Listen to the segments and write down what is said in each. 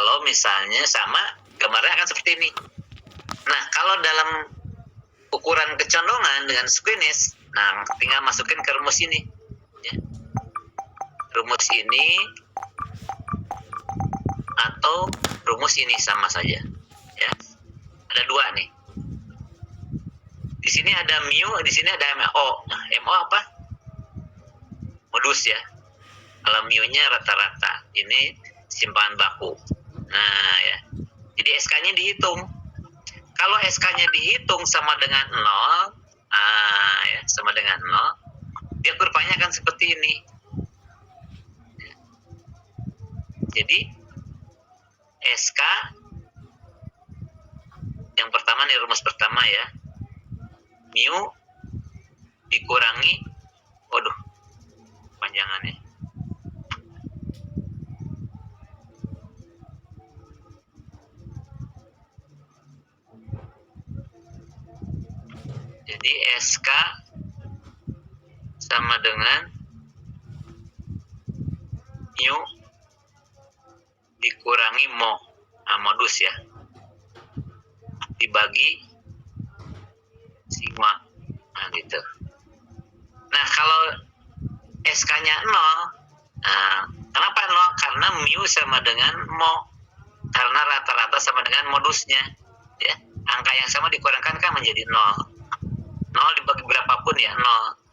kalau misalnya sama, gambarnya akan seperti ini. Nah, kalau dalam ukuran kecondongan dengan squeamish, nah tinggal masukin ke rumus ini. Ya. Rumus ini atau rumus ini sama saja. Ya. Ada dua nih. Di sini ada mu, di sini ada MO. Nah, MO apa? Modus ya. Kalau mu-nya rata-rata. Ini simpanan baku. Nah, ya. Jadi SK-nya dihitung. Kalau SK-nya dihitung sama dengan 0, ya, sama dengan 0, dia kurvanya akan seperti ini. Jadi SK yang pertama nih, rumus pertama ya, mu dikurangi, waduh, panjangannya. Jadi SK sama dengan mu dikurangi mo, modus ya, dibagi sigma, nah gitu. Nah kalau SK-nya 0, kenapa 0? Karena mu sama dengan mo, karena rata-rata sama dengan modusnya, ya. Angka yang sama dikurangkan kan menjadi 0. 0 dibagi berapapun ya 0.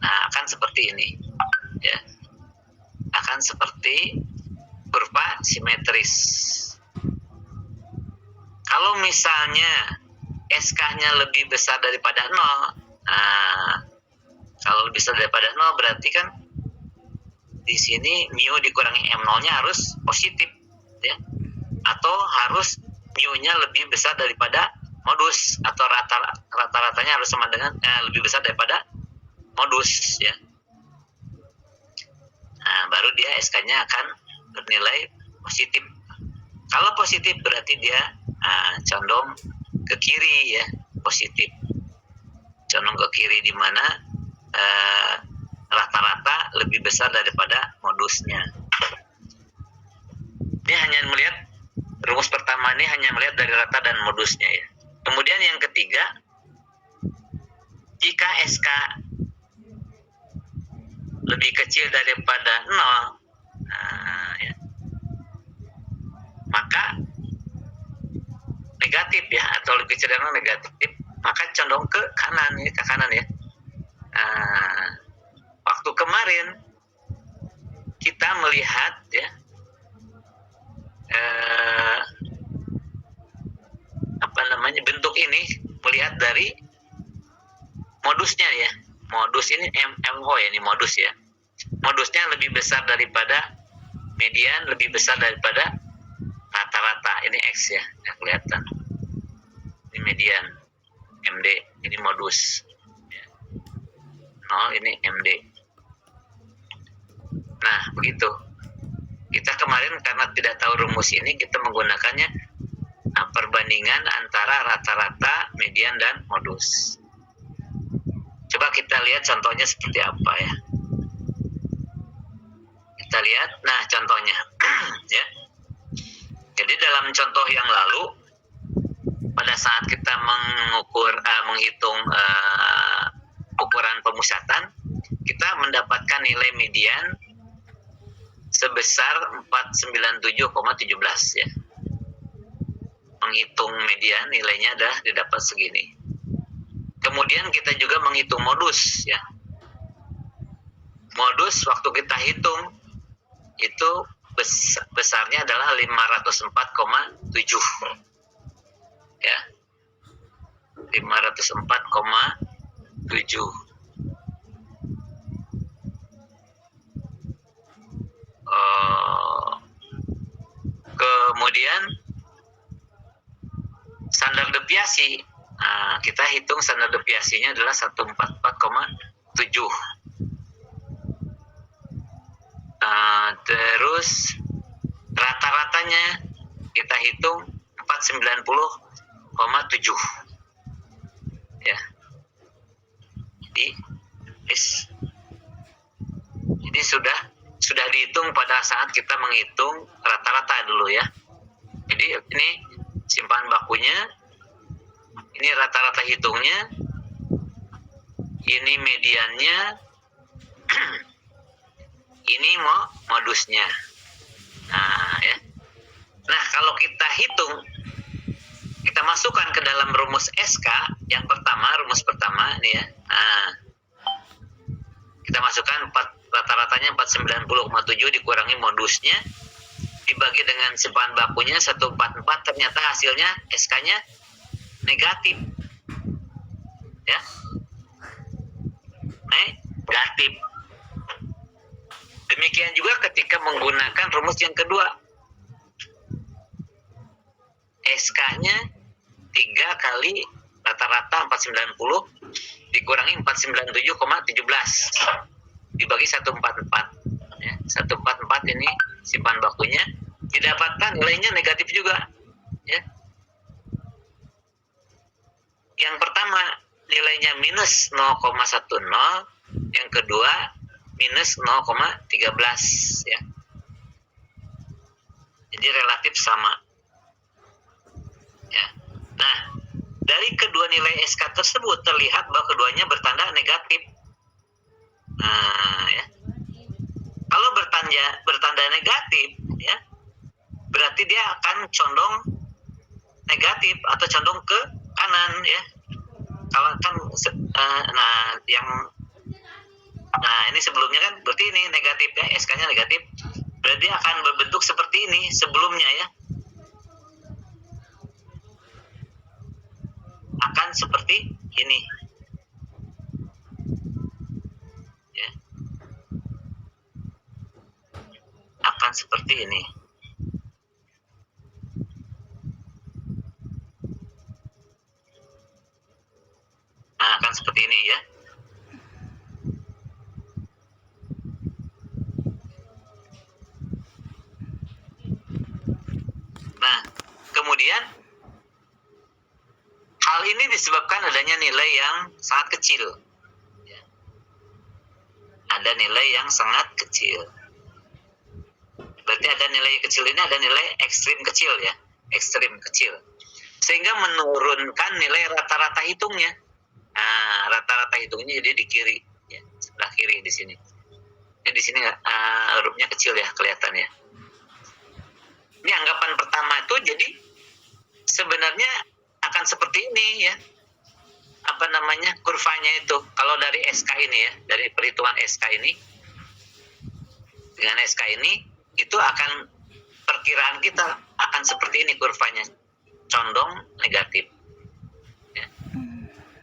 Nah, akan seperti ini. Ya. Akan seperti kurva simetris. Kalau misalnya SK-nya lebih besar daripada 0, nah, kalau lebih besar daripada 0 berarti kan di sini mu dikurangi M0-nya harus positif, ya. Atau harus mu-nya lebih besar daripada modus, atau rata-ratanya harus sama dengan lebih besar daripada modus, ya. Nah, baru dia SK-nya akan bernilai positif. Kalau positif berarti dia condong ke kiri, ya, positif. Condong ke kiri di mana rata-rata lebih besar daripada modusnya. Ini hanya melihat rumus pertama, ini hanya melihat dari rata dan modusnya, ya. Kemudian yang ketiga, jika SK lebih kecil daripada 0, ya, maka negatif, ya, atau lebih kecil dari 0 negatif, maka condong ke kanan, ya, ke kanan, ya. Waktu kemarin kita melihat, ya, bentuk ini melihat dari modusnya, ya. Modus ini MO, ya, ini modus, ya. Modusnya lebih besar daripada median, lebih besar daripada rata-rata. Ini X, ya, yang kelihatan. Ini median, MD, ini modus. 0 ini MD. Nah, begitu. Kita kemarin karena tidak tahu rumus ini, kita menggunakannya perbandingan antara rata-rata, median, dan modus. Coba kita lihat contohnya seperti apa, ya. Kita lihat, nah contohnya, ya. Jadi dalam contoh yang lalu, pada saat kita menghitung ukuran pemusatan, kita mendapatkan nilai median sebesar 497,17, ya. Menghitung median, nilainya dah didapat segini. Kemudian kita juga menghitung modus, ya. Modus waktu kita hitung itu besarnya adalah 504,7, ya. 504,7. Kemudian standar deviasi, kita hitung standar deviasinya adalah 144,7. Terus rata-ratanya kita hitung 490,7, ya. Jadi sudah dihitung pada saat kita menghitung rata-rata dulu, ya. Jadi ini simpan bakunya, ini rata-rata hitungnya, ini mediannya, ini modusnya. Nah, ya. Nah, kalau kita hitung, kita masukkan ke dalam rumus SK yang pertama, rumus pertama ini ya. Nah, kita masukkan rata-ratanya 490,7 dikurangi modusnya dibagi dengan simpan bakunya 144, ternyata hasilnya SK-nya negatif. Ya. Negatif. Demikian juga ketika menggunakan rumus yang kedua. SK-nya 3 kali rata-rata 490 dikurangi 497,17 dibagi 144. Ya, 144 ini simpan bakunya, didapatkan nilainya negatif juga. Ya. Yang pertama nilainya minus 0,10, yang kedua minus 0,13 ya. Jadi relatif sama. Ya. Nah, dari kedua nilai SK tersebut terlihat bahwa keduanya bertanda negatif. Nah, ya. Kalau bertanda negatif, ya, berarti dia akan condong negatif atau condong ke kanan, ya. Kalau kan, ini sebelumnya kan berarti ini negatif ya, SK-nya negatif. Berarti akan berbentuk seperti ini sebelumnya ya. Akan seperti ini. Ya. Akan seperti ini. Nah, akan seperti ini ya. Nah, kemudian hal ini disebabkan adanya nilai yang sangat kecil. Ya. Ada nilai yang sangat kecil. Berarti ada nilai kecil ini, ada nilai ekstrim kecil ya, ekstrim kecil. Sehingga menurunkan nilai rata-rata hitungnya. Nah, rata-rata hitungnya jadi di kiri, ya, sebelah kiri di sini. Ya, di sini hurufnya kecil ya, kelihatan ya. Ini anggapan pertama itu, jadi sebenarnya akan seperti ini ya. Apa namanya, kurvanya itu. Kalau dari SK ini ya, dari perhitungan SK ini, dengan SK ini, itu akan perkiraan kita akan seperti ini kurvanya, condong negatif. Ya.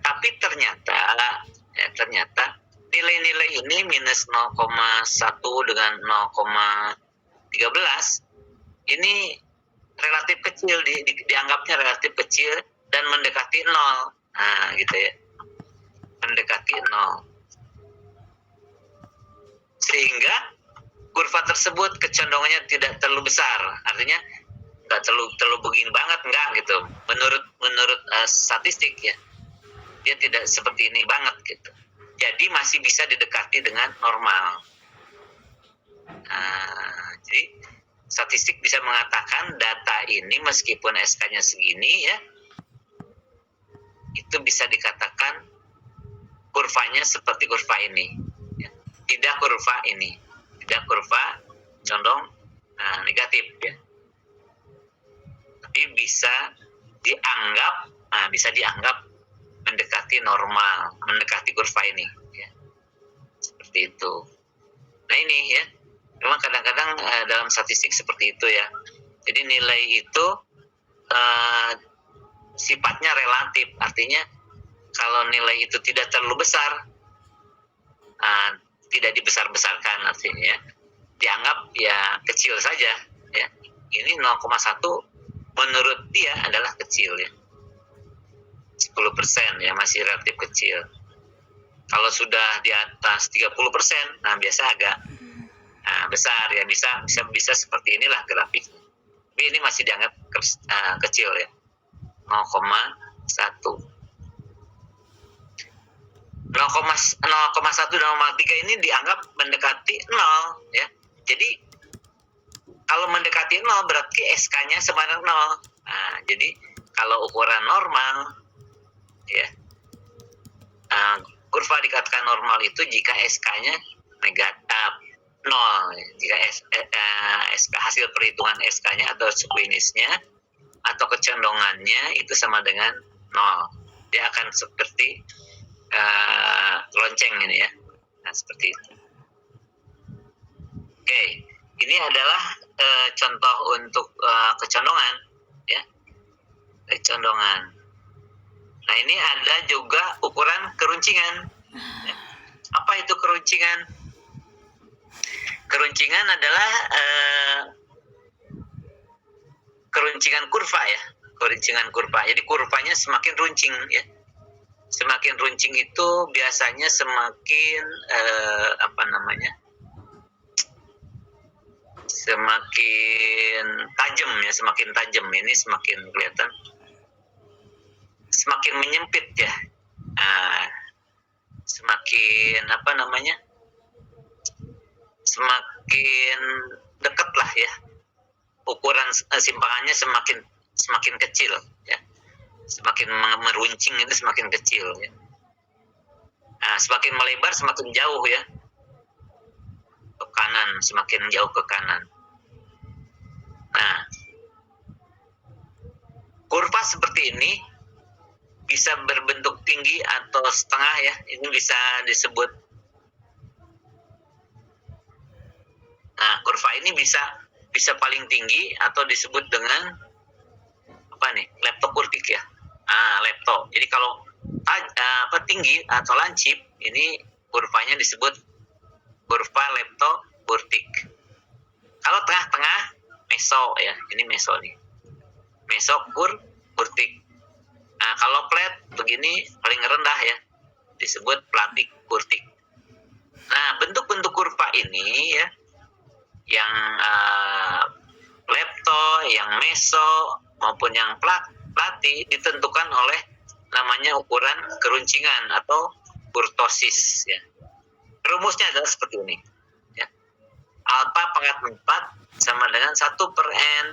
Tapi ternyata nilai-nilai ini minus 0,1 dengan 0,13 ini relatif kecil, dianggapnya relatif kecil dan mendekati 0. Nah, gitu ya. Mendekati 0. Sehingga kurva tersebut kecondongannya tidak terlalu besar. Artinya nggak terlalu begini banget, enggak gitu. Menurut statistik ya. Dia tidak seperti ini banget gitu. Jadi masih bisa didekati dengan normal. Nah, jadi statistik bisa mengatakan data ini meskipun SK-nya segini ya, itu bisa dikatakan kurvanya seperti kurva ini. Ya. Tidak kurva ini. Tidak kurva condong negatif ya. Tapi bisa dianggap mendekati normal, mendekati kurva ini ya. Seperti itu. Nah, ini ya. Memang kadang-kadang dalam statistik seperti itu ya. Jadi nilai itu sifatnya relatif. Artinya kalau nilai itu tidak terlalu besar, tidak dibesar-besarkan artinya ya. Dianggap ya kecil saja ya. Ini 0,1 menurut dia adalah kecil ya. 10% ya, masih relatif kecil. Kalau sudah di atas 30%, nah biasa agak besar ya, bisa seperti inilah grafiknya. Tapi ini masih dianggap kecil ya, 0,1. 0,1 dan 0,3 ini dianggap mendekati 0 ya. Jadi Kalau mendekati 0 berarti SK-nya sama dengan 0. Nah, jadi kalau ukuran normal, ya, kurva dikatakan normal itu jika SK-nya negatif 0. Jika SK hasil perhitungan SK-nya atau squeeze-nya atau kecondongannya itu sama dengan 0. Dia akan seperti lonceng ini ya. Nah, seperti itu. Oke, ini adalah contoh untuk kecondongan ya. Kecondongan. Nah, ini ada juga ukuran keruncingan. Ya. Apa itu keruncingan? Keruncingan adalah keruncingan kurva ya. Keruncingan kurva. Jadi kurvanya semakin runcing ya. Semakin runcing itu biasanya semakin semakin tajam ya, semakin tajam. Ini semakin kelihatan semakin menyempit ya. Semakin semakin dekat lah ya. Ukuran simpangannya semakin kecil ya. Semakin meruncing itu semakin kecil ya. Nah, semakin melebar semakin jauh ya. Ke kanan, semakin jauh ke kanan. Nah, kurva seperti ini bisa berbentuk tinggi atau setengah ya. Ini bisa disebut. Nah, kurva ini bisa paling tinggi atau disebut dengan leptokurtik ya. Lepto. Jadi kalau tinggi atau lancip, ini kurvanya disebut kurva leptokurtik. Kalau tengah-tengah, meso ya. Ini meso nih. Mesokurtik. Nah, kalau flat begini paling rendah ya, disebut platik kurtik. Nah, bentuk-bentuk kurva ini ya, yang lepto, yang meso maupun yang plati ditentukan oleh namanya ukuran keruncingan atau kurtosis ya. Rumusnya adalah seperti ini ya. Alpha pangkat 4 sama dengan 1/n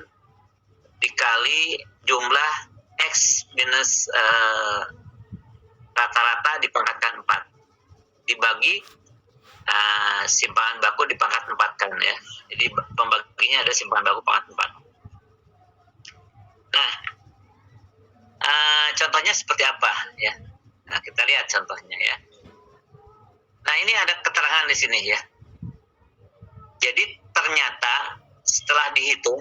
dikali jumlah X minus rata-rata dipangkatkan 4 dibagi simpangan baku dipangkat 4 kan ya. Jadi pembaginya ada simpangan baku pangkat 4. Nah, contohnya seperti apa ya? Nah, kita lihat contohnya ya. Nah, ini ada keterangan di sini ya. Jadi ternyata setelah dihitung,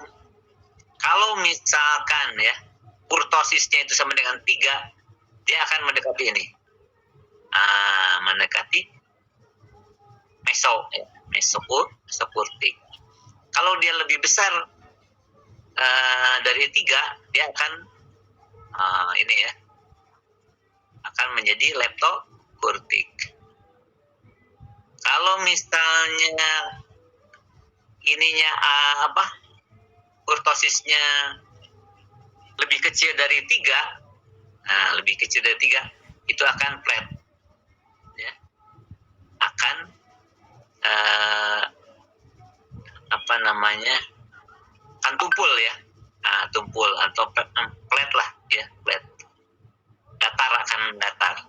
kalau misalkan ya kurtosisnya itu sama dengan 3, dia akan mendekati ini. Mendekati meso ya, mesokurtik. Kalau dia lebih besar dari 3, dia akan ini ya, akan menjadi leptokurtik. Kalau misalnya ininya kurtosisnya lebih kecil dari 3, itu akan flat ya. Akan akan tumpul ya. Tumpul atau flat lah ya, flat. Akan datar.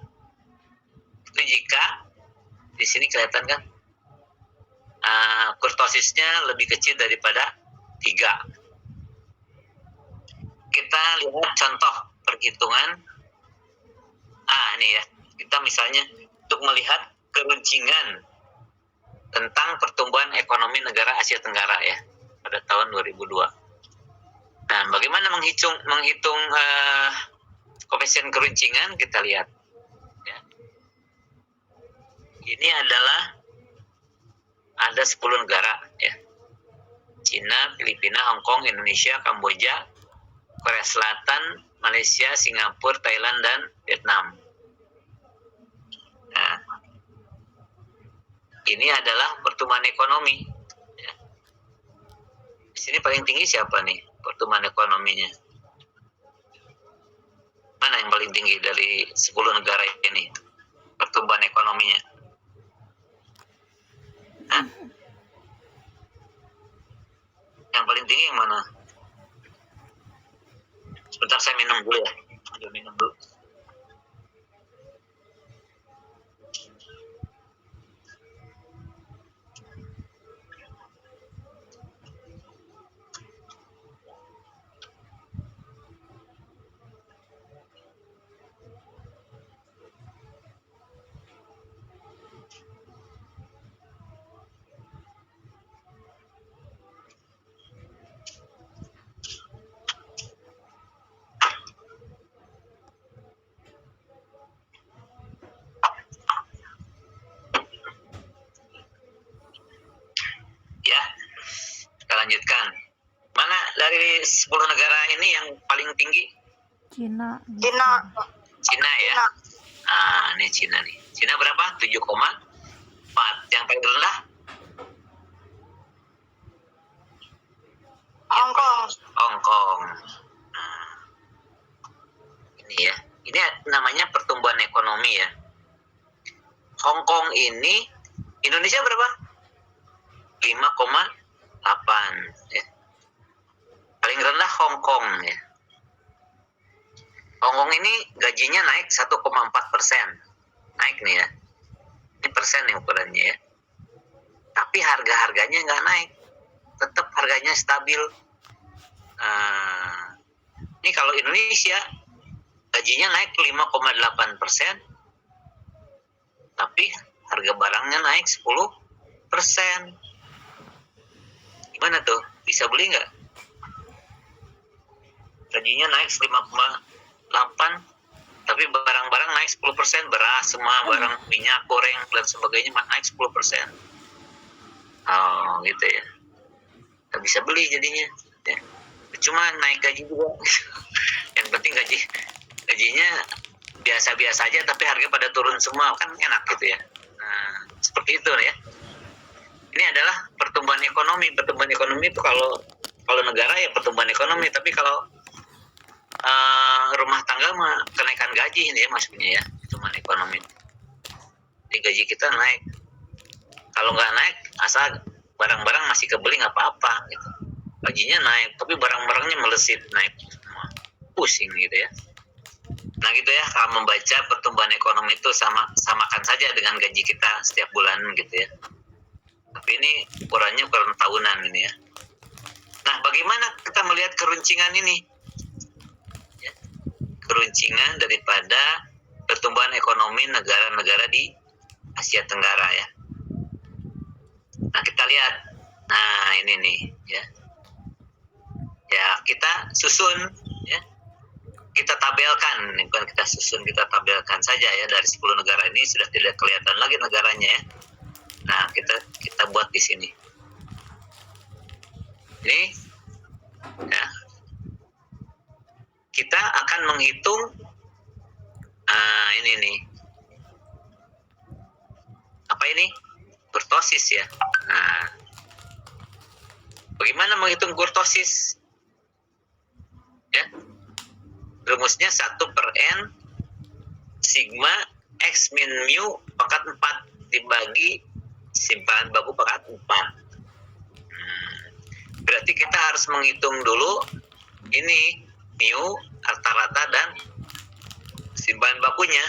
Itu jika di sini kelihatan kan kurtosisnya lebih kecil daripada 3. Kita lihat contoh perhitungan. Ini ya. Kita misalnya untuk melihat keruncingan tentang pertumbuhan ekonomi negara Asia Tenggara ya pada tahun 2002. Nah, bagaimana menghitung koefisien keruncingan? Kita lihat. Ya. Ini adalah ada 10 negara ya. Cina, Filipina, Hong Kong, Indonesia, Kamboja, Korea Selatan, Malaysia, Singapura, Thailand, dan Vietnam. Nah, ini adalah pertumbuhan ekonomi. Ya. Di sini paling tinggi siapa nih pertumbuhan ekonominya? Mana yang paling tinggi dari 10 negara ini pertumbuhan ekonominya? Yang paling tinggi yang mana? Sebentar saya minum dulu ya. Ambil minum dulu. Ya, kita lanjutkan. Mana dari 10 negara ini yang paling tinggi? Cina. Cina ya. Nah, ini Cina nih. Cina berapa? 7,4. Yang paling rendah? Hong Kong. Nah, ini ya. Ini namanya pertumbuhan ekonomi ya. Hong Kong ini, Indonesia berapa? 5,8 ya. Paling rendah Hong Kong ya. Hong Kong ini gajinya naik 1,4%. Naik nih ya. Ini persen nih ukurannya ya. Tapi harga-harganya nggak naik. Tetap harganya stabil. Ini kalau Indonesia gajinya naik 5,8%. Tapi harga barangnya naik 10%. Gimana tuh? Bisa beli nggak? Gajinya naik 5,8, tapi barang-barang naik 10%, beras semua, barang minyak goreng dan sebagainya naik 10%. Oh, gitu ya. Nggak bisa beli jadinya. Ya. Cuma naik gaji juga. Yang penting gajinya biasa-biasa aja, tapi harga pada turun semua, kan enak gitu ya. Nah, seperti itu ya. Ini adalah pertumbuhan ekonomi. Pertumbuhan ekonomi itu kalau negara ya pertumbuhan ekonomi, tapi kalau rumah tangga mah kenaikan gaji ini ya maksudnya ya, pertumbuhan ekonomi. Jadi gaji kita naik. Kalau nggak naik, asal barang-barang masih kebeli nggak apa-apa gitu. Gajinya naik, tapi barang-barangnya melesit naik semua. Pusing gitu ya. Nah gitu ya, kalau membaca pertumbuhan ekonomi itu samakan saja dengan gaji kita setiap bulan gitu ya. Tapi ini ukuran tahunan ini ya. Nah, bagaimana kita melihat keruncingan ini? Ya, keruncingan daripada pertumbuhan ekonomi negara-negara di Asia Tenggara ya. Nah, kita lihat. Nah, ini nih ya. Ya, kita susun ya. Kita tabelkan, bukan kita susun, kita tabelkan saja ya. Dari 10 negara ini sudah tidak kelihatan lagi negaranya ya. Nah, kita buat di sini. Ini ya. Kita akan menghitung ini nih. Apa ini? Kurtosis ya. Nah, bagaimana menghitung kurtosis? Ya. Rumusnya 1/n sigma x min mu pangkat 4 dibagi simpanan baku pangkat 4. Berarti kita harus menghitung dulu ini mu rata-rata dan simpanan bakunya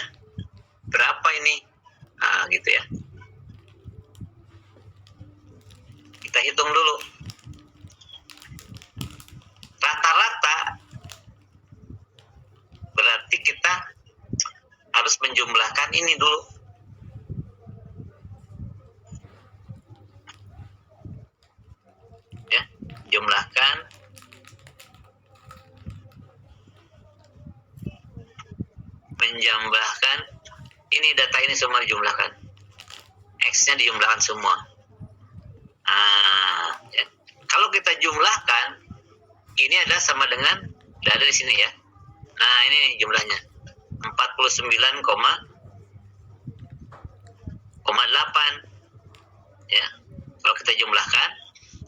berapa ini. Nah, gitu ya. Kita hitung dulu. Rata-rata berarti kita harus menjumlahkan ini dulu. Ya, jumlahkan menjumlahkan ini, data ini semua dijumlahkan. X-nya dijumlahkan semua. Ya. Kalau kita jumlahkan ini adalah sama dengan ada di sini ya. Nah, ini jumlahnya 49,8 ya. Kalau kita jumlahkan,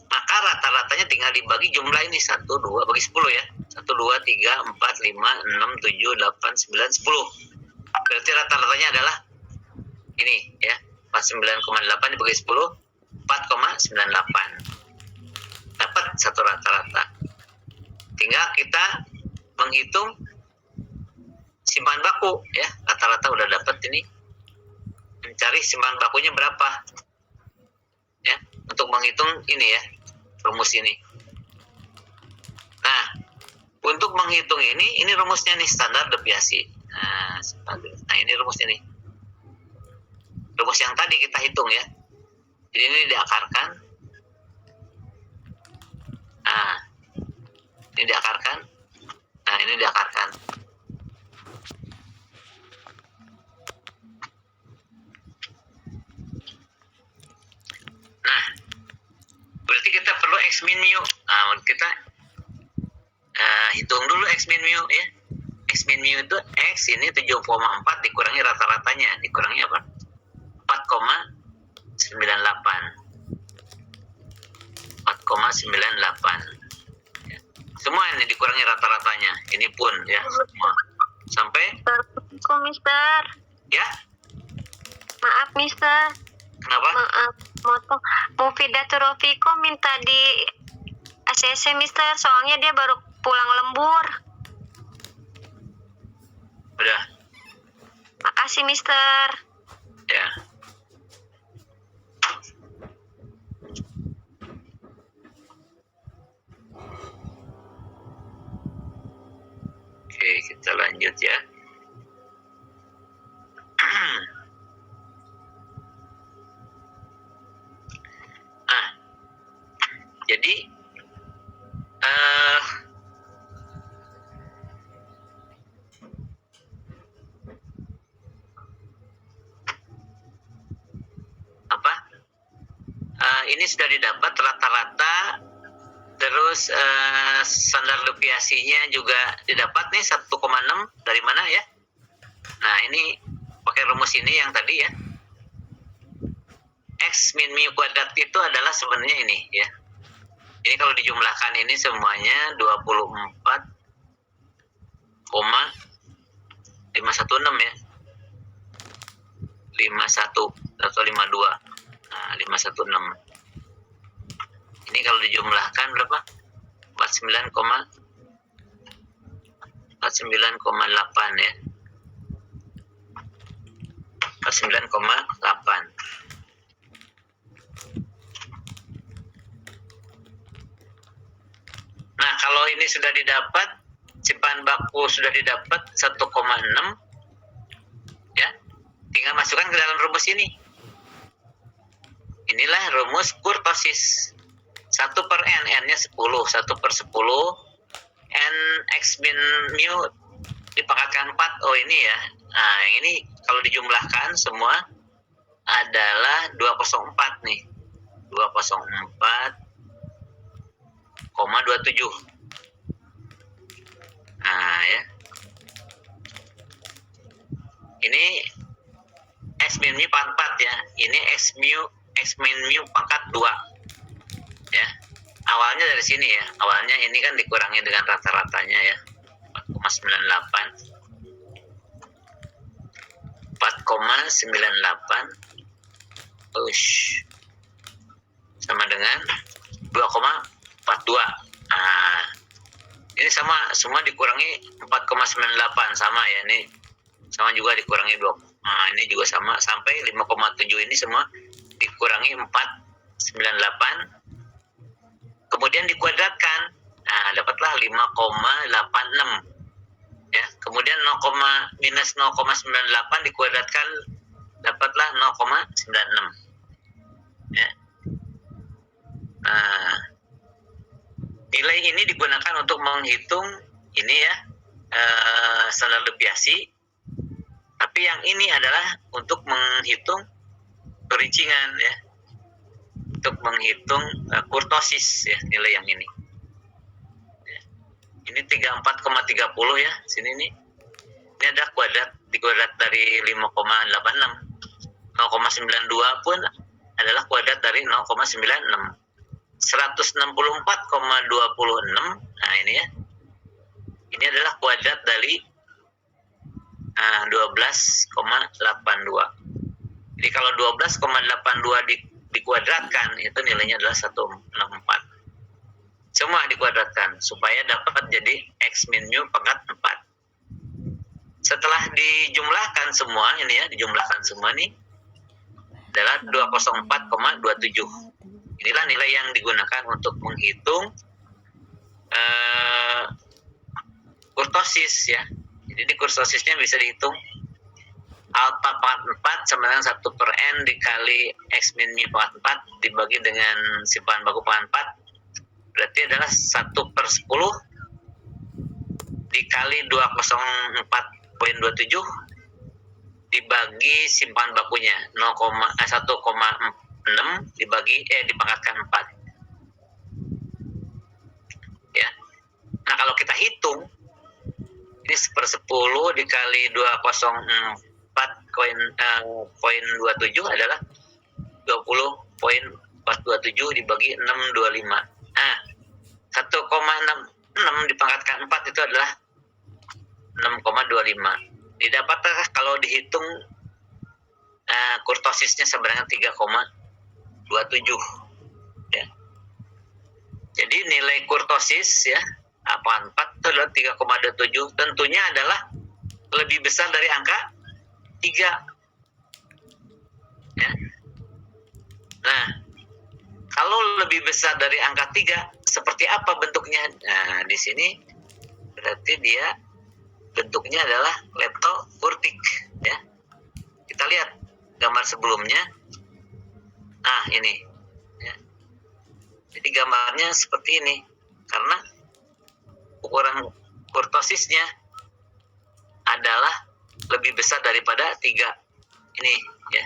maka rata-ratanya tinggal dibagi jumlah ini 1, 2 bagi 10 ya. 1, 2, 3, 4, 5, 6, 7, 8, 9, 10. Berarti rata-ratanya adalah ini ya. 49,8 dibagi 10, 4,98. Dapat dapat satu rata-rata. Tinggal kita menghitung simpan baku ya, rata-rata udah dapat ini. Mencari simpan bakunya berapa ya, untuk menghitung ini ya, rumus ini. Nah, untuk menghitung ini rumusnya nih, standar deviasi. Nah, ini rumusnya nih. Rumus yang tadi kita hitung ya. Jadi ini diakarkan. Nah, ini diakarkan. Nah, ini diakarkan. Nah, berarti kita perlu X min mu. Nah, kita hitung dulu X min mu ya. X min mu itu X ini 7,4 dikurangi rata-ratanya. Dikurangi apa? 4,98. 4,98. Ya. Semua ini dikurangi rata-ratanya. Ini pun ya semua. Sampai? Assalamualaikum, Mister. Ya? Maaf, Mister. Kenapa? Maaf, Mufidatul Rofiko minta di ACC, Mister. Soalnya dia baru pulang lembur. Udah. Makasih, Mister. Ya. Oke, kita lanjut ya. Nah, jadi ini sudah didapat rata-rata, terus standar deviasinya juga didapat nih 1,6 dari mana ya? Nah, ini pakai rumus ini yang tadi ya. X min mu kuadrat itu adalah sebenarnya ini ya. Ini kalau dijumlahkan ini semuanya 24,516 ya. 51 atau 52. Nah, 516. Ini kalau dijumlahkan berapa? 49,8 ya. 49,8. Nah, kalau ini sudah didapat, simpan baku sudah didapat 1,6 ya. Tinggal masukkan ke dalam rumus ini. Inilah rumus kurtosis. 1 per n, n-nya 10, 1 per 10, n x min mu dipangkatkan 4, oh ini ya. Nah, ini kalau dijumlahkan semua adalah 204 nih. 204,27. Nah ya. Ini x min mu pangkat 4 ya. Ini x min mu pangkat 2. Ya, awalnya dari sini ya. Awalnya ini kan dikurangi dengan rata-ratanya ya. 4,98. 4,98 sama dengan 2,42. Nah, ini sama, semua dikurangi 4,98 sama ya. Ini sama juga dikurangi 2. Nah, ini juga sama sampai 5,7 ini semua dikurangi 498. Kemudian dikuadratkan. Nah, dapatlah 5,86. Ya, kemudian minus 0,98 dikuadratkan dapatlah 0,96. Ya. Nah, nilai ini digunakan untuk menghitung ini ya, standar deviasi. Tapi yang ini adalah untuk menghitung perincingan ya, untuk menghitung kurtosis ya, nilai yang ini. Ini 34,30 ya, sini nih. Ini ada kuadrat, dikuadrat dari 5,86. 0,92 pun adalah kuadrat dari 0,96. 164,26. Nah, ini ya. Ini adalah kuadrat dari 12,82. Jadi kalau 12,82 dikuadratkan itu nilainya adalah 164. Semua dikuadratkan supaya dapat jadi X min mu pangkat 4. Setelah dijumlahkan semua ini ya, dijumlahkan semua nih adalah 204,27. Inilah nilai yang digunakan untuk menghitung kurtosis ya. Jadi di kurtosisnya bisa dihitung alpha pangkat 4 sama dengan 1 per n dikali X min mu pangkat 4 dibagi dengan simpanan baku pangkat 4 berarti adalah 1 per 10 dikali 204,27 dibagi simpanan bakunya 1,6 dibagi dipangkatkan 4 ya. Nah kalau kita hitung ini 1/10 dikali 204,27 adalah 20,427 dibagi 625. Nah 1,6 dipangkatkan 4 itu adalah 6,25. Didapatlah kalau dihitung kurtosisnya sama dengan 3,27 ya. Jadi nilai kurtosis ya apa 4 itu adalah 3,27, tentunya adalah lebih besar dari angka 3 ya. Nah kalau lebih besar dari angka 3 seperti apa bentuknya? Nah di sini berarti dia bentuknya adalah leptokurtik ya. Kita lihat gambar sebelumnya. Nah ini ya. Jadi gambarnya seperti ini karena ukuran kurtosisnya adalah lebih besar daripada 3 ini ya.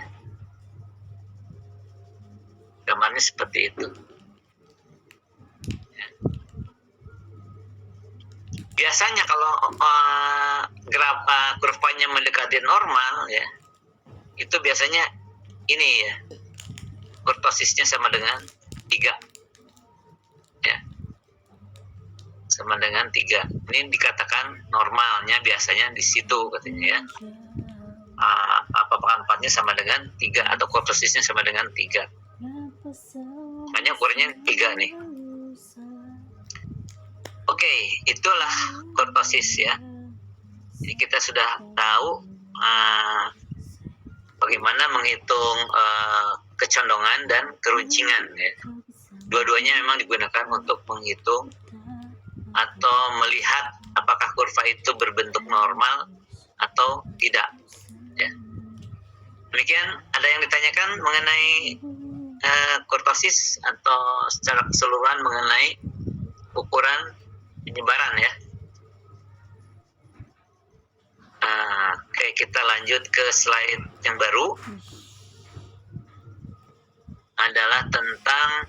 Gambarnya seperti itu ya. Biasanya kalau kurvanya mendekati normal ya, itu biasanya ini ya, kurtosisnya sama dengan 3 ya, sama dengan 3. Ini dikatakan normalnya biasanya di situ katanya ya. Apa pangkat 4-nya sama dengan 3 atau kurtosisnya sama dengan 3. Makanya ukurannya 3 nih. Oke, itulah kurtosis ya. Jadi kita sudah tahu bagaimana menghitung kecondongan dan keruncingan ya. Dua-duanya memang digunakan untuk menghitung atau melihat apakah kurva itu berbentuk normal atau tidak ya. Demikian, ada yang ditanyakan mengenai kurtosis atau secara keseluruhan mengenai ukuran penyebaran ya. Oke, kita lanjut ke slide yang baru, adalah tentang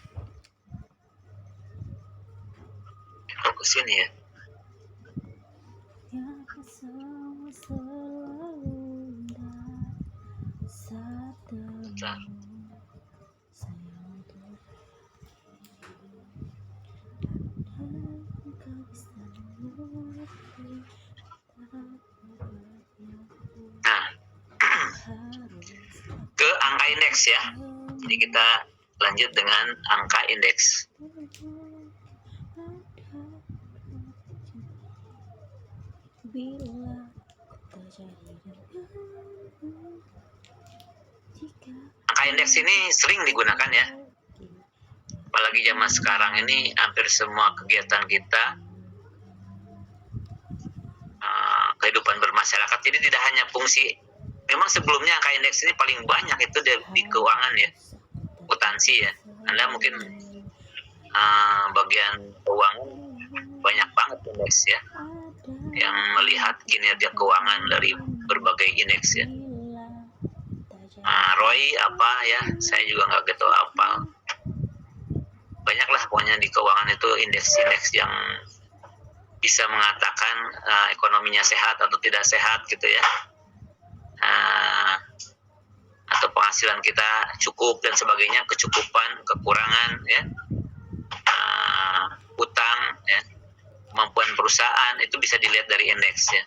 fokus ini ya. Bentar. Nah, ke angka indeks ya. Jadi kita lanjut dengan angka indeks. Angka indeks ini sering digunakan ya. Apalagi zaman sekarang ini hampir semua kegiatan kita, kehidupan bermasyarakat, jadi tidak hanya fungsi. Memang sebelumnya angka indeks ini paling banyak itu di keuangan ya, akuntansi ya. Anda mungkin bagian keuangan banyak banget indeks ya, yang melihat kinerja keuangan dari berbagai indeks ya. ROI apa ya, saya juga nggak gitu hafal. Banyaklah pokoknya di keuangan itu indeks-indeks yang bisa mengatakan ekonominya sehat atau tidak sehat gitu ya, atau penghasilan kita cukup dan sebagainya, kecukupan, kekurangan ya, utang ya, kemampuan perusahaan itu bisa dilihat dari indeks ya.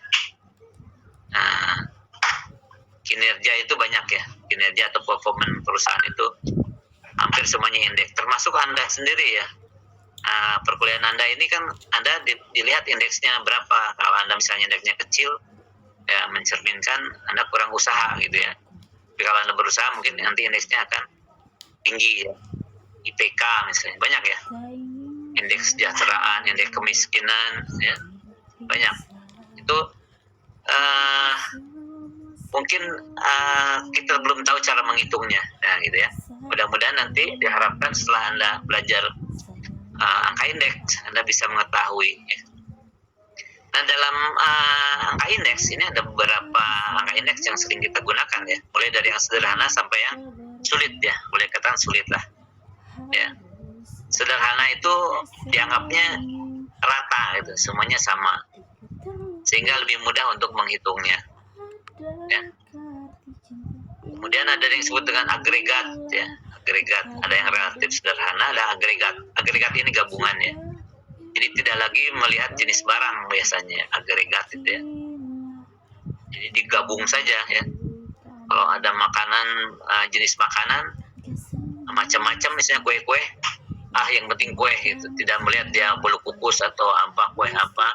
Kinerja itu banyak ya, kinerja atau performa perusahaan itu hampir semuanya indeks, termasuk Anda sendiri ya. perkuliahan Anda ini kan Anda dilihat indeksnya berapa. Kalau Anda misalnya indeksnya kecil, ya mencerminkan Anda kurang usaha gitu ya. Tapi kalau Anda berusaha mungkin nanti indeksnya akan tinggi ya. IPK misalnya banyak ya. Indeks kesejahteraan, indeks kemiskinan ya. Banyak. Itu mungkin kita belum tahu cara menghitungnya. Nah, gitu ya. Mudah-mudahan nanti diharapkan setelah Anda belajar angka indeks, Anda bisa mengetahui ya. Nah, dalam angka indeks ini ada beberapa angka indeks yang sering kita gunakan ya, mulai dari yang sederhana sampai yang sulit ya, boleh katakan sulit lah ya. Sederhana itu dianggapnya rata gitu, semuanya sama, sehingga lebih mudah untuk menghitungnya ya. Kemudian ada yang disebut dengan agregat ya, agregat. Ada yang relatif sederhana, ada agregat. Agregat ini gabungan ya. Jadi tidak lagi melihat jenis barang biasanya agregat itu ya. Jadi digabung saja ya. Kalau ada makanan, jenis makanan macam-macam, misalnya kue-kue, yang penting kue gitu. Tidak melihat dia bolu kukus atau apa, kue apa,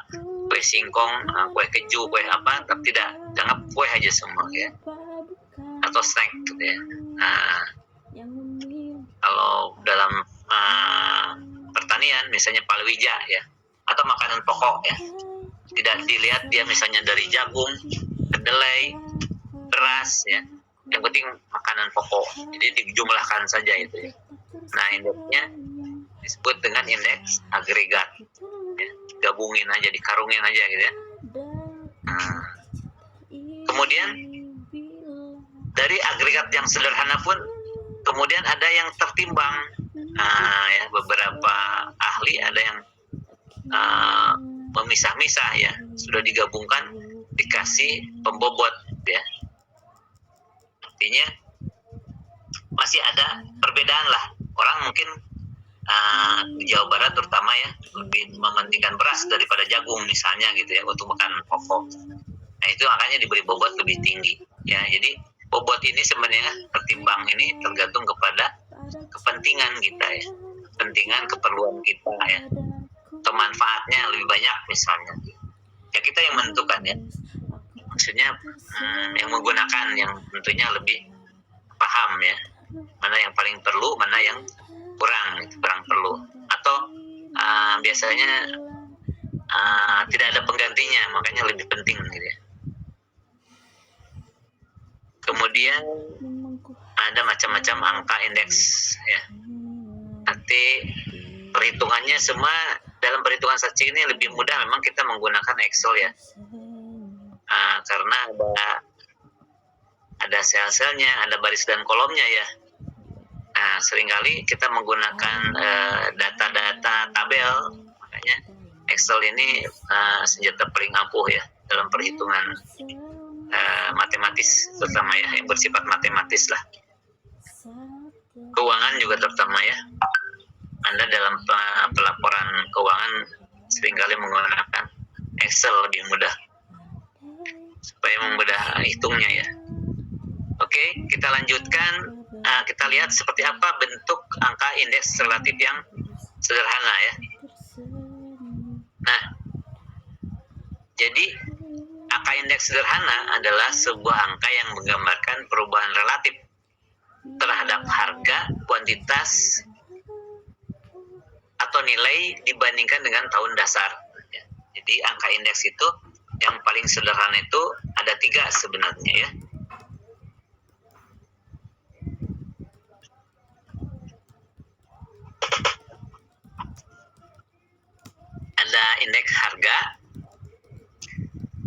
kue singkong, kue keju, kue apa, tapi tidak, jangan kue aja semua ya. Atau snack gitu ya. Kalau dalam pertanian misalnya palawija ya, atau makanan pokok ya, tidak dilihat dia misalnya dari jagung, kedelai, beras ya, yang penting makanan pokok, jadi dijumlahkan saja itu ya. Nah, indeksnya disebut dengan indeks agregat ya. Gabungin aja, dikarungin aja gitu ya. Kemudian dari agregat yang sederhana pun kemudian ada yang tertimbang. Ya, beberapa ahli ada yang memisah-misah ya, sudah digabungkan, dikasih pembobot ya. Artinya masih ada perbedaan lah. Orang mungkin di Jawa Barat terutama ya, lebih mementingkan beras daripada jagung misalnya gitu ya, untuk makanan pokok. Nah, itu makanya diberi bobot lebih tinggi ya. Jadi bobot ini sebenarnya, pertimbang ini tergantung kepada kepentingan kita ya, kepentingan keperluan kita ya, atau manfaatnya lebih banyak misalnya ya, kita yang menentukan ya, maksudnya yang menggunakan, yang tentunya lebih paham ya, mana yang paling perlu, mana yang kurang perlu, atau biasanya tidak ada penggantinya, makanya lebih penting gitu ya. Kemudian ada macam-macam angka indeks ya. Nanti perhitungannya semua dalam perhitungan saksi ini lebih mudah memang kita menggunakan Excel ya. Karena ada sel-selnya, ada baris dan kolomnya ya. Nah, seringkali kita menggunakan data-data tabel, makanya Excel ini senjata paling ampuh ya dalam perhitungan matematis, terutama ya, yang bersifat matematis lah. Keuangan juga terutama ya. Anda dalam pelaporan keuangan seringkali menggunakan Excel, lebih mudah supaya memudah hitungnya ya. Oke, kita lanjutkan. Kita lihat seperti apa bentuk angka indeks relatif yang sederhana ya. Nah, jadi angka indeks sederhana adalah sebuah angka yang menggambarkan perubahan relatif terhadap harga, kuantitas, atau nilai dibandingkan dengan tahun dasar. Jadi angka indeks itu yang paling sederhana itu ada 3 sebenarnya ya. Ada indeks harga,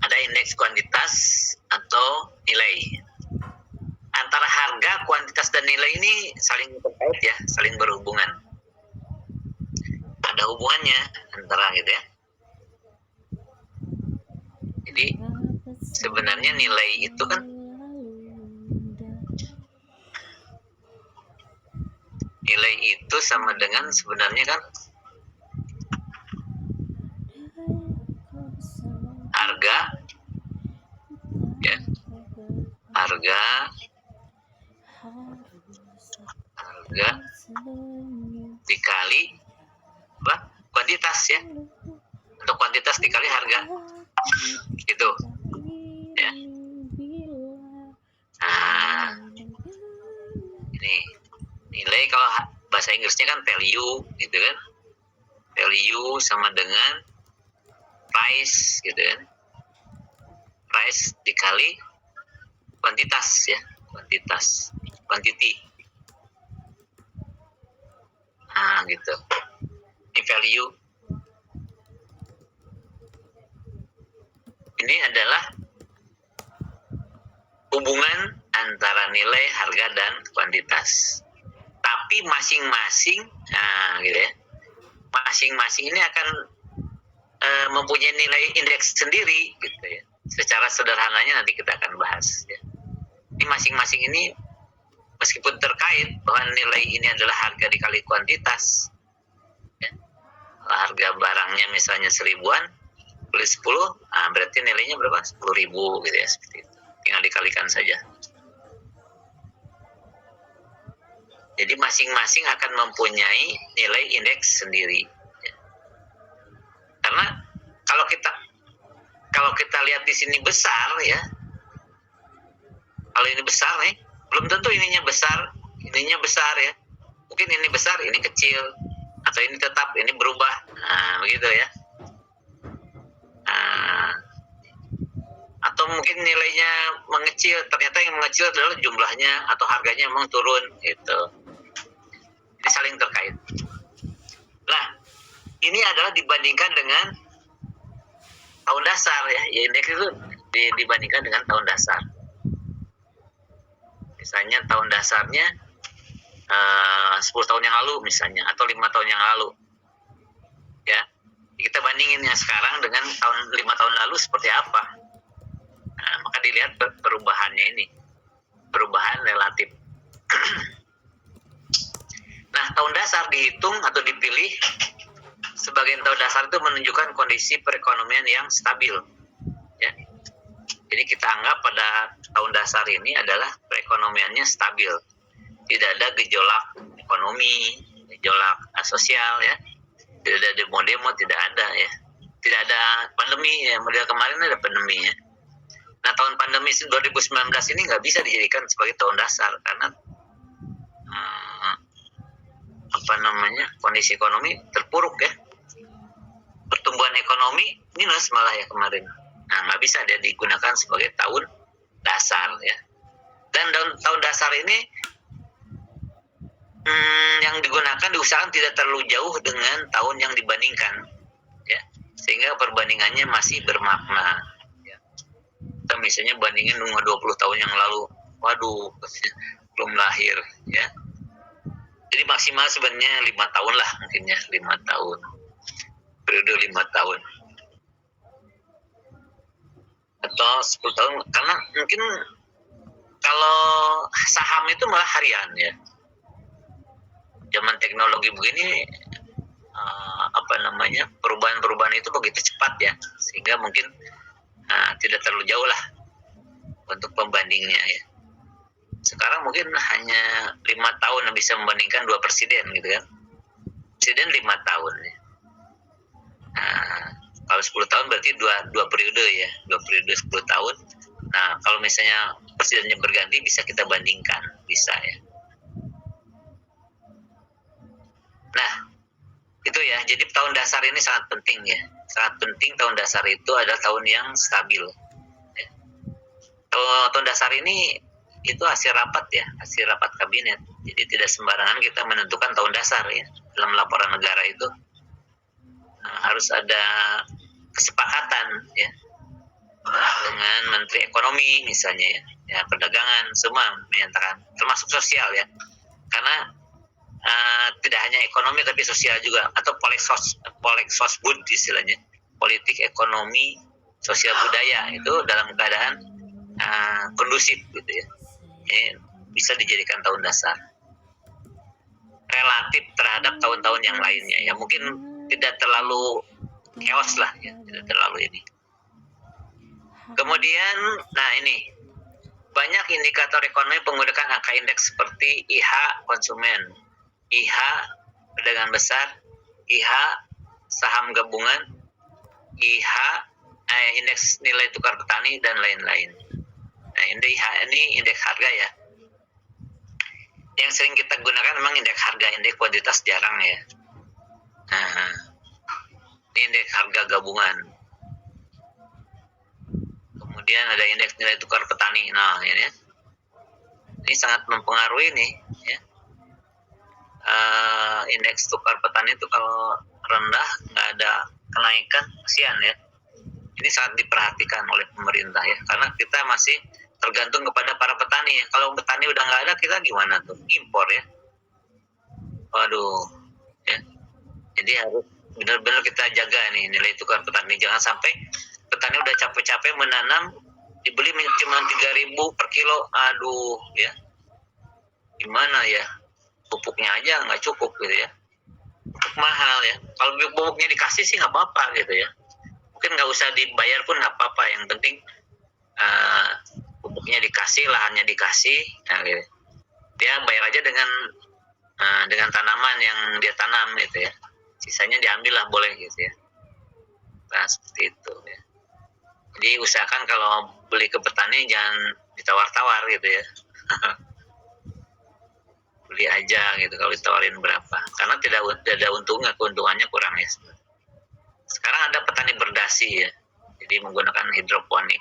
ada indeks kuantitas atau nilai. Antara harga, kuantitas, dan nilai ini saling terkait ya, saling berhubungan. Ada hubungannya antara gitu ya. Jadi sebenarnya nilai itu kan sama dengan sebenarnya kan harga ya, harga dikali apa? kuantitas ya, atau kuantitas dikali harga gitu ya. Nah, ini nilai kalau bahasa Inggrisnya kan value gitu kan, value sama dengan price gitu kan, price dikali kuantitas ya, kuantitas, quantity. Nah gitu, ini value. Ini adalah hubungan antara nilai, harga, dan kuantitas. Tapi masing-masing, nah gitu ya, masing-masing ini akan mempunyai nilai indeks sendiri gitu ya. Secara sederhananya nanti kita akan bahas ya. Ini masing-masing ini meskipun terkait bahwa nilai ini adalah harga dikali kuantitas ya. Kalau harga barangnya misalnya 1000-an, beli 10, nah berarti nilainya berapa? 10.000 gitu ya, seperti itu. Tinggal dikalikan saja. Jadi masing-masing akan mempunyai nilai indeks sendiri. Karena kalau kita lihat di sini besar ya, kalau ini besar nih, belum tentu ininya besar ya. Mungkin ini besar, ini kecil, atau ini tetap, ini berubah. Nah, begitu ya. Nah, atau mungkin nilainya mengecil, ternyata yang mengecil adalah jumlahnya atau harganya memang turun gitu. Ini saling terkait. Nah, ini adalah dibandingkan dengan tahun dasar ya. Indeks itu dibandingkan dengan tahun dasar. Misalnya tahun dasarnya 10 tahun yang lalu misalnya, atau 5 tahun yang lalu ya, kita bandingin yang sekarang dengan 5 tahun lalu seperti apa. Nah, maka dilihat perubahannya ini, perubahan relatif. Nah, tahun dasar dihitung atau dipilih sebagai tahun dasar itu menunjukkan kondisi perekonomian yang stabil ya. Jadi kita anggap pada tahun dasar ini adalah perekonomiannya stabil, tidak ada gejolak ekonomi, gejolak sosial ya, tidak ada demo-demo, tidak ada ya, tidak ada pandemi ya. Model kemarin ada pandemi ya. Nah, tahun pandemi 2019 ini nggak bisa dijadikan sebagai tahun dasar karena kondisi ekonomi terpuruk ya, pertumbuhan ekonomi minus malah ya kemarin. Nah, nggak bisa dia digunakan sebagai tahun dasar ya. Dan tahun dasar ini yang digunakan diusahakan tidak terlalu jauh dengan tahun yang dibandingkan ya, sehingga perbandingannya masih bermakna ya. Kita misalnya bandingin dengan 20 tahun yang lalu, waduh belum lahir ya. Jadi maksimal sebenarnya 5 tahun lah mungkin ya, 5 tahun, periode 5 tahun atau 10 tahun, karena mungkin kalau saham itu malah harian ya. Zaman teknologi begini perubahan-perubahan itu begitu cepat ya, sehingga mungkin tidak terlalu jauh lah untuk pembandingnya ya. Sekarang mungkin hanya 5 tahun bisa membandingkan 2 presiden gitu kan. Presiden 5 tahun ya. Nah, kalau 10 tahun berarti dua periode ya, 2 periode 10 tahun. Nah, kalau misalnya presidennya berganti bisa kita bandingkan, bisa ya. Nah, itu ya. Jadi tahun dasar ini sangat penting ya. Sangat penting tahun dasar itu adalah tahun yang stabil. Ya. Tahun dasar ini itu hasil rapat ya, hasil rapat kabinet. Jadi tidak sembarangan kita menentukan tahun dasar ya. Dalam laporan negara itu harus ada kesepakatan ya dengan Menteri Ekonomi misalnya ya, perdagangan semua menyatakan, termasuk sosial ya. Karena tidak hanya ekonomi tapi sosial juga, atau Polexosbud istilahnya, politik ekonomi sosial budaya itu dalam keadaan kondusif gitu ya. Ini bisa dijadikan tahun dasar relatif terhadap tahun-tahun yang lainnya ya, mungkin tidak terlalu chaos lah ya, tidak terlalu ini. Kemudian ini banyak indikator ekonomi menggunakan angka indeks seperti IH konsumen, IH perdagangan besar, IH saham gabungan, IH, indeks nilai tukar petani, dan lain-lain. Nah, indeks IH ini indeks harga ya. Yang sering kita gunakan memang indeks harga, indeks kuantitas jarang ya. Nah, ini indeks harga gabungan. Kemudian ada indeks nilai tukar petani. Nah, ini sangat mempengaruhi nih ya. Indeks tukar petani itu kalau rendah, nggak ada kenaikan, kasihan ya. Ini sangat diperhatikan oleh pemerintah ya, karena kita masih tergantung kepada para petani ya. Kalau petani udah nggak ada, kita gimana tuh? Impor ya. Waduh ya. Jadi harus benar-benar kita jaga nih nilai tukar petani. Jangan sampai petani udah capek-capek menanam, dibeli cuma 3.000 per kilo. Aduh ya. Gimana ya? Pupuknya aja nggak cukup gitu ya. Pupuk mahal ya. Kalau pupuknya dikasih sih nggak apa-apa gitu ya. Mungkin nggak usah dibayar pun nggak apa-apa. Yang penting pupuknya dikasih, lahannya dikasih. Nah, gitu. Dia bayar aja dengan tanaman yang dia tanam gitu ya. Sisanya diambil lah boleh gitu ya. Nah seperti itu ya. Jadi usahakan kalau beli ke petani jangan ditawar-tawar gitu ya. Beli aja gitu kalau ditawarin berapa, karena tidak ada untungnya, keuntungannya kurang ya. Sekarang ada petani berdasi ya, jadi menggunakan hidroponik.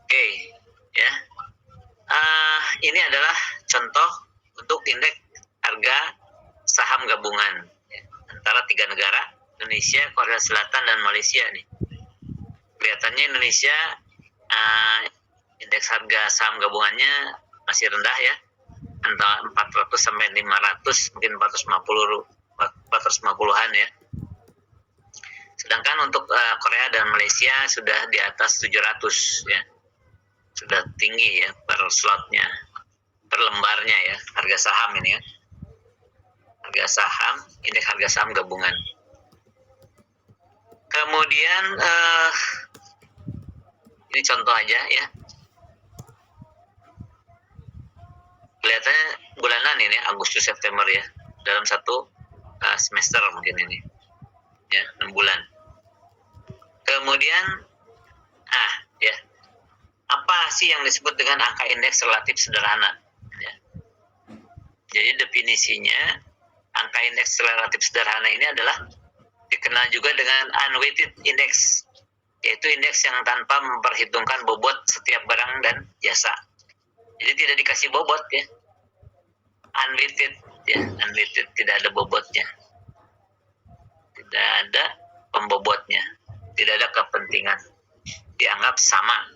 Oke ya. Ini adalah contoh untuk indeks harga saham gabungan ya, antara 3 negara, Indonesia, Korea Selatan, dan Malaysia nih. Kelihatannya Indonesia indeks harga saham gabungannya masih rendah ya, antara 400 sampai 500, mungkin 450-an ya. Sedangkan untuk Korea dan Malaysia sudah di atas 700 ya. Sudah tinggi ya per slotnya, per lembarnya ya, harga saham ini ya. Harga saham, indeks harga saham gabungan. Kemudian ini contoh aja ya. Kelihatannya bulanan ini Agustus September ya, dalam satu semester mungkin ini ya, 6 bulan. Kemudian ya, apa sih yang disebut dengan angka indeks relatif sederhana ya. Jadi definisinya angka indeks relatif sederhana ini adalah dikenal juga dengan unweighted index, yaitu indeks yang tanpa memperhitungkan bobot setiap barang dan jasa. Jadi tidak dikasih bobot ya, unweighted ya, unweighted, tidak ada bobotnya, tidak ada pembobotnya, tidak ada kepentingan, dianggap sama,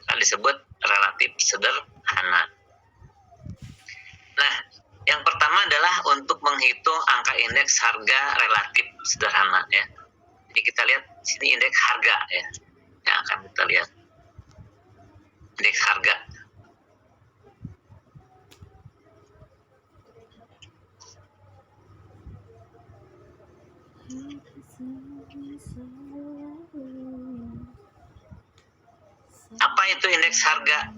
kan disebut relatif sederhana. Nah, yang pertama adalah untuk menghitung angka indeks harga relatif sederhana ya. Jadi kita lihat sini indeks harga ya, yang akan kita lihat. Indeks harga. Apa itu indeks harga?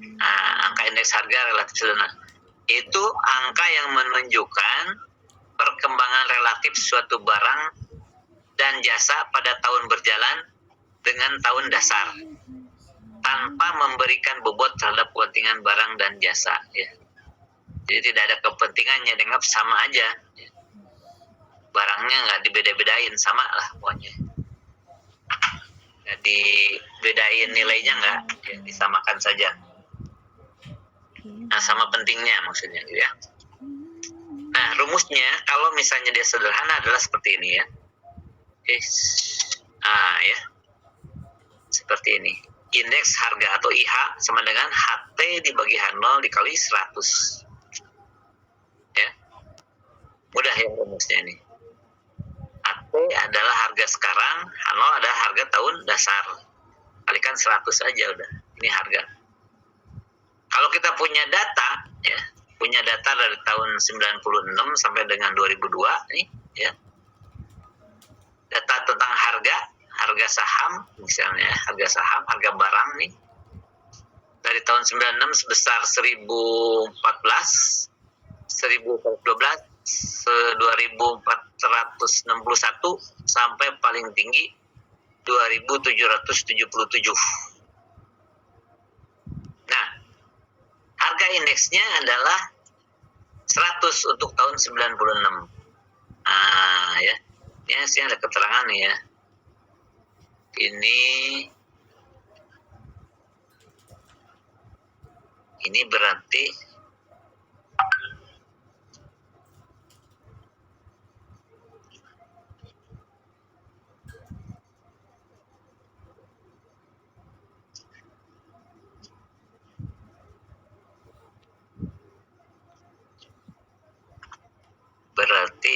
Angka indeks harga relatif sederhana. Itu angka yang menunjukkan perkembangan relatif suatu barang dan jasa pada tahun berjalan dengan tahun dasar, tanpa memberikan bobot terhadap kepentingan barang dan jasa ya. Jadi tidak ada kepentingannya, dianggap sama aja ya. Barangnya nggak dibeda-bedain, sama lah pokoknya, nggak dibedain nilainya, nggak ya, disamakan saja. Nah, sama pentingnya maksudnya gitu ya. Nah, rumusnya kalau misalnya dia sederhana adalah seperti ini ya. Ya, seperti ini. Indeks harga atau IH sama dengan HT dibagi H0 dikali 100. Ya. Mudah ya rumusnya ini. HT adalah harga sekarang, H0 adalah harga tahun dasar. Kalikan 100 aja udah. Ini harga. Kalau kita punya data ya, punya data dari tahun 96 sampai dengan 2002 nih ya. Data tentang harga saham misalnya, harga saham, harga barang nih. Dari tahun 96 sebesar 1014, 1012, 2.461 sampai paling tinggi 2.777. Nah, harga indeksnya adalah 100 untuk tahun 96. Ya. Ini sih ada keterangan nih ya. Ini berarti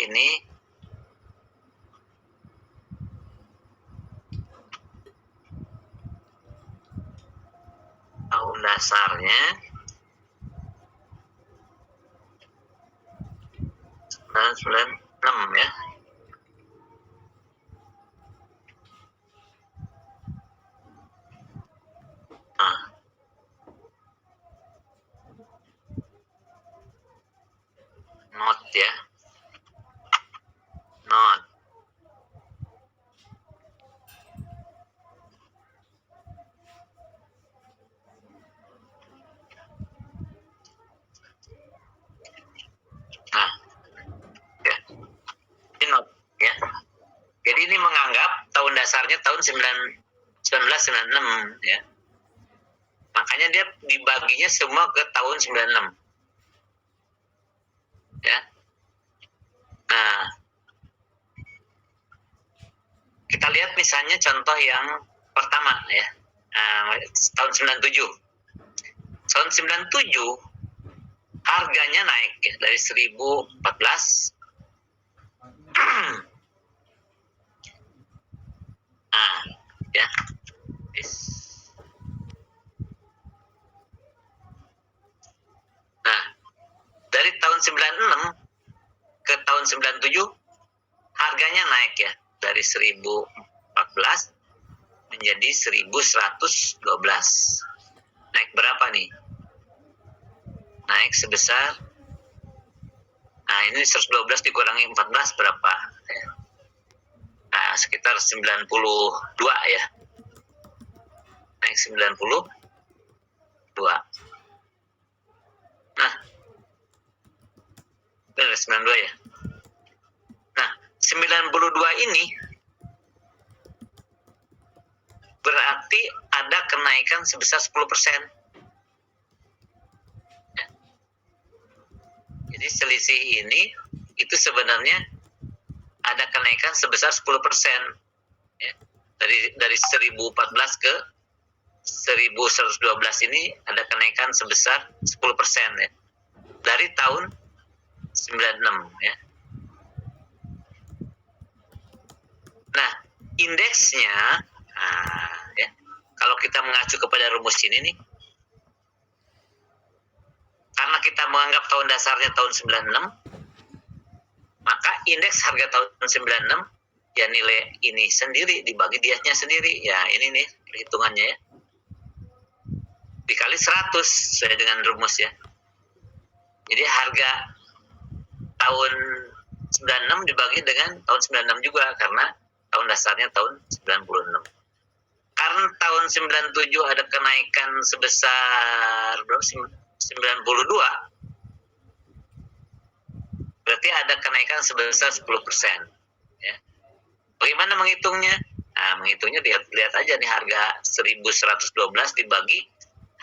ini tahun dasarnya 96 ya. Not ya. Not. Nah, ya. Ini not ya. Jadi ini menganggap tahun dasarnya tahun 1996 ya. Makanya dia dibaginya semua ke tahun 96. Ya. Nah, kita lihat misalnya contoh yang pertama ya. Tahun 97. Tahun 97 harganya naik ya, dari 1014. Ya. Nah, dari tahun 96 ke tahun 97 harganya naik ya, dari 1014 menjadi 1112. Naik berapa nih? Naik sebesar, ini 112 dikurangi 14 berapa? Sekitar 92 ya. Naik 92. Nah, benar 92 ya. Nah, 92 ini berarti ada kenaikan sebesar 10%. Jadi selisih ini itu sebenarnya ada kenaikan sebesar 10%. Ya. Dari 1014 ke 1112 ini ada kenaikan sebesar 10% ya. Dari tahun 96 ya. Nah, indeksnya ya, kalau kita mengacu kepada rumus ini nih, karena kita menganggap tahun dasarnya tahun 96, maka indeks harga tahun 96 ya nilai ini sendiri dibagi diasnya sendiri. Ya ini nih perhitungannya ya. Dikali 100 sesuai dengan rumus ya. Jadi harga tahun 96 dibagi dengan tahun 96 juga, karena tahun dasarnya tahun 96. Karena tahun 97 ada kenaikan sebesar berapa? 92. Berarti ada kenaikan sebesar 10%. Ya. Bagaimana menghitungnya? Menghitungnya lihat aja nih, harga 1112 dibagi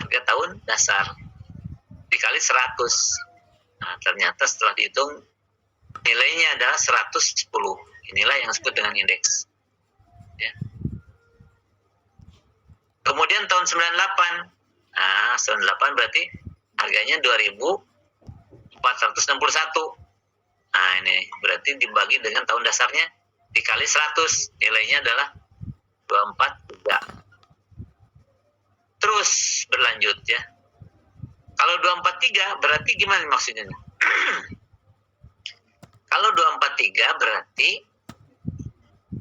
harga tahun dasar dikali 100. Ternyata setelah dihitung nilainya adalah 110. Inilah yang disebut dengan indeks. Ya. Kemudian tahun 98. 98 berarti harganya 2.461. Ini berarti dibagi dengan tahun dasarnya dikali 100. Nilainya adalah 243. Terus berlanjut ya. Kalau 243 berarti gimana maksudnya? Kalau 243 berarti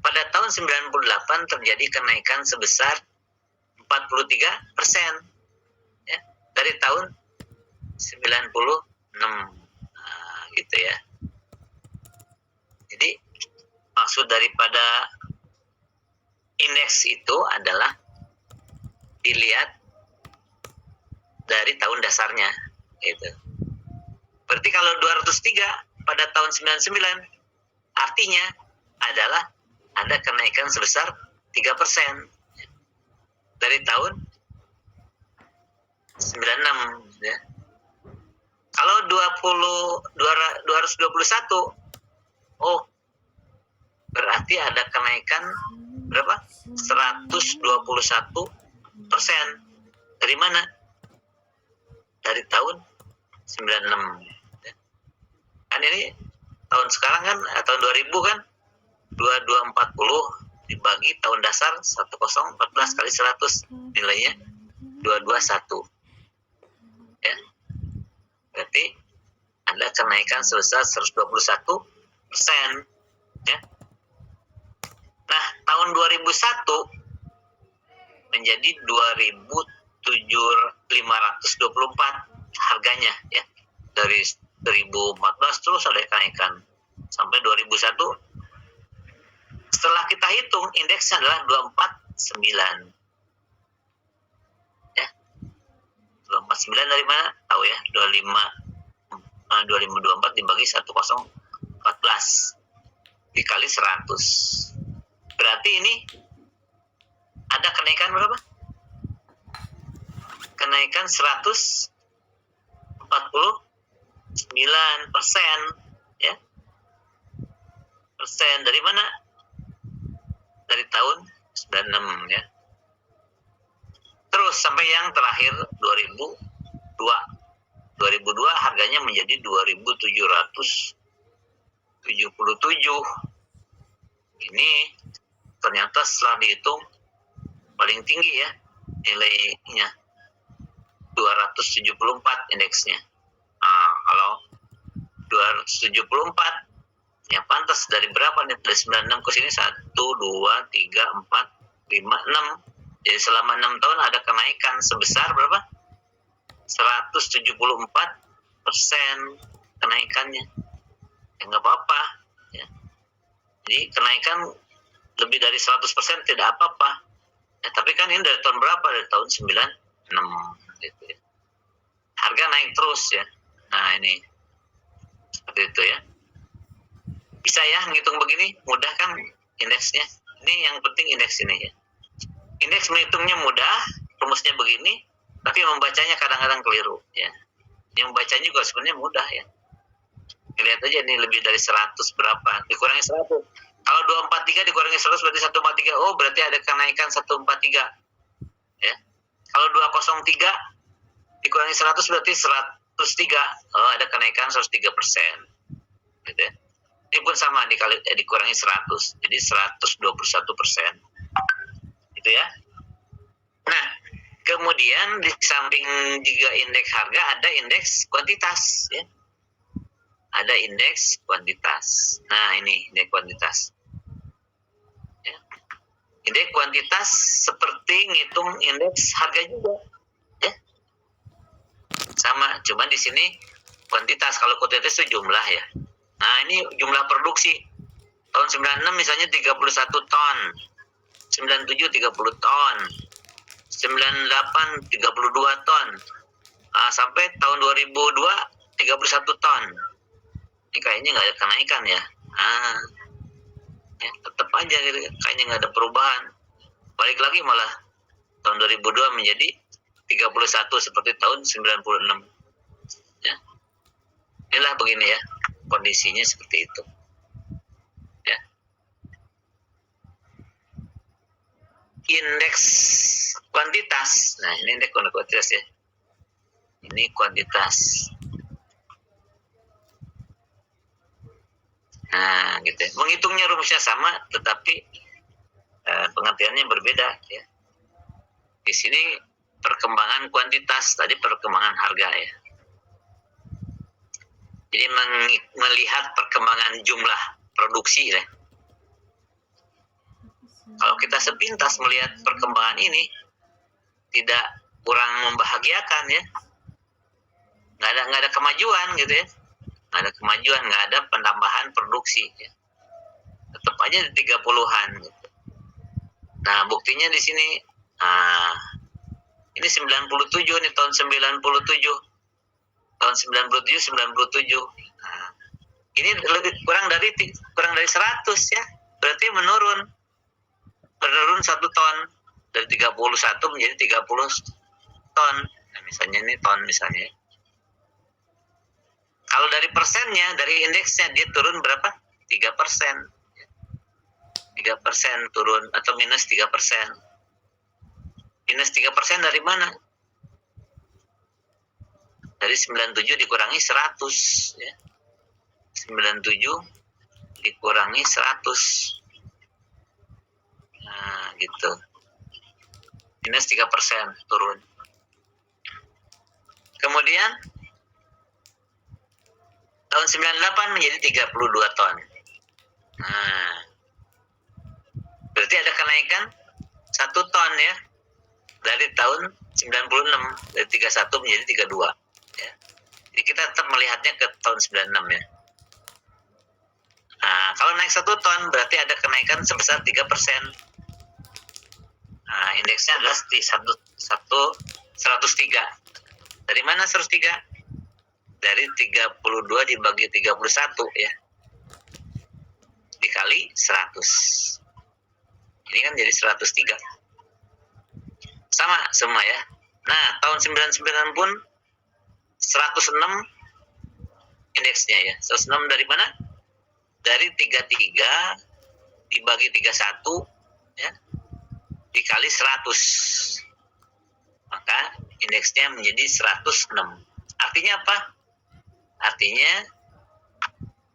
pada tahun 98 terjadi kenaikan sebesar 43%. Ya, dari tahun 96. Gitu ya. maksud daripada indeks itu adalah dilihat dari tahun dasarnya, gitu. Berarti kalau 203 pada tahun 99, artinya adalah ada kenaikan sebesar 3% dari tahun 96, ya. Kalau 221, oh berarti ada kenaikan berapa? 121%. Dari mana? Dari tahun 96. Kan ini tahun sekarang kan, tahun 2000 kan 2240 dibagi tahun dasar 1014 kali 100, nilainya 221. Ya. Berarti ada kenaikan sebesar 121%. Ya. Nah, tahun 2001 menjadi 2.524 harganya, ya. Dari 2014 terus ada kenaikan sampai 2001. Setelah kita hitung, indeksnya adalah 249. Ya. 249 dari mana? Tahu ya, 2524 dibagi 1014 dikali 100. Berarti ini ada kenaikan berapa? Kenaikan 149%, ya. Persen dari mana? Dari tahun 96, ya. Terus sampai yang terakhir 2002 harganya menjadi 2.777. Ini ternyata setelah dihitung paling tinggi, ya, nilainya 274 indeksnya. Nah, kalau 274 ya pantas dari berapa nih? Dari 96 ke sini 1, 2, 3, 4, 5, 6. Jadi selama 6 tahun ada kenaikan sebesar berapa? 174% kenaikannya. Ya nggak apa-apa, ya. Jadi kenaikan lebih dari 100% tidak apa-apa. Ya, tapi kan ini dari tahun berapa? Dari tahun 96, gitu ya. Harga naik terus, ya. Nah, ini seperti itu, ya. Bisa ya ngitung begini, mudah kan indeksnya. Ini yang penting indeks ini, ya. Indeks menghitungnya mudah, rumusnya begini, tapi membacanya kadang-kadang keliru, ya. Yang membacanya juga sebenarnya mudah, ya. Lihat aja ini lebih dari 100 berapa, dikurangi 100. Kalau 243 dikurangi 100 berarti 143. Oh, berarti ada kenaikan 143. Ya. Kalau 203 dikurangi 100 berarti 103. Oh, ada kenaikan 103%. Gitu ya. Ini pun sama dikurangi 100. Jadi 121%. Gitu ya. Nah, kemudian di samping juga indeks harga ada indeks kuantitas, ya. Ada indeks kuantitas. Nah, ini indeks kuantitas. Ya. Indeks kuantitas seperti ngitung indeks harga juga, ya. Sama, cuman di sini kuantitas. Kalau kuantitas itu jumlah, ya. Nah, ini jumlah produksi. Tahun 96 misalnya 31 ton. 97 30 ton. 98 32 ton. Sampai tahun 2002 31 ton. Ini kayaknya nggak ada kenaikan, ya. Ya, tetap aja gitu, kayaknya nggak ada perubahan. Balik lagi malah tahun 2002 menjadi 31 seperti tahun 96. Ya. Inilah begini, ya, kondisinya seperti itu. Ya. Indeks kuantitas. Nah, ini indeks kuantitas, ya. Ini kuantitas. Nah, gitu ya. Menghitungnya rumusnya sama, tetapi pengertiannya berbeda, ya. Di sini perkembangan kuantitas, tadi perkembangan harga, ya. Jadi melihat perkembangan jumlah produksi, ya. Kalau kita sepintas melihat perkembangan ini, tidak kurang membahagiakan, ya. Nggak ada kemajuan, gitu ya. Nggak ada kemajuan, nggak ada penambahan produksi, ya. tetap aja di 30-an gitu. Nah, buktinya di sini ini 97 nih, tahun 97. Tahun 97. Nah, ini lebih kurang dari 100 ya. Berarti menurun 1 ton dari 31 menjadi 30 ton. Nah, misalnya ini ton misalnya. Kalau dari persennya, dari indeksnya dia turun berapa? 3%. 3% turun atau minus 3%. Minus 3% dari mana? Dari 97 dikurangi 100 ya. 97 dikurangi 100. Nah, gitu. Minus 3% turun. Kemudian tahun 98 menjadi 32 ton. Nah, berarti ada kenaikan 1 ton ya. Dari tahun 96, dari 31 menjadi 32 ya. Jadi kita tetap melihatnya ke tahun 96 ya. Nah, kalau naik 1 ton berarti ada kenaikan sebesar 3%. Nah, indeksnya adalah 103. Dari mana 103? Dari 32 dibagi 31 ya. Dikali 100. Ini kan jadi 103. Sama semua ya. Nah, tahun 99 pun 106 indeksnya ya. 106 dari mana? Dari 33 dibagi 31 ya. Dikali 100. Maka indeksnya menjadi 106. Artinya apa? Artinya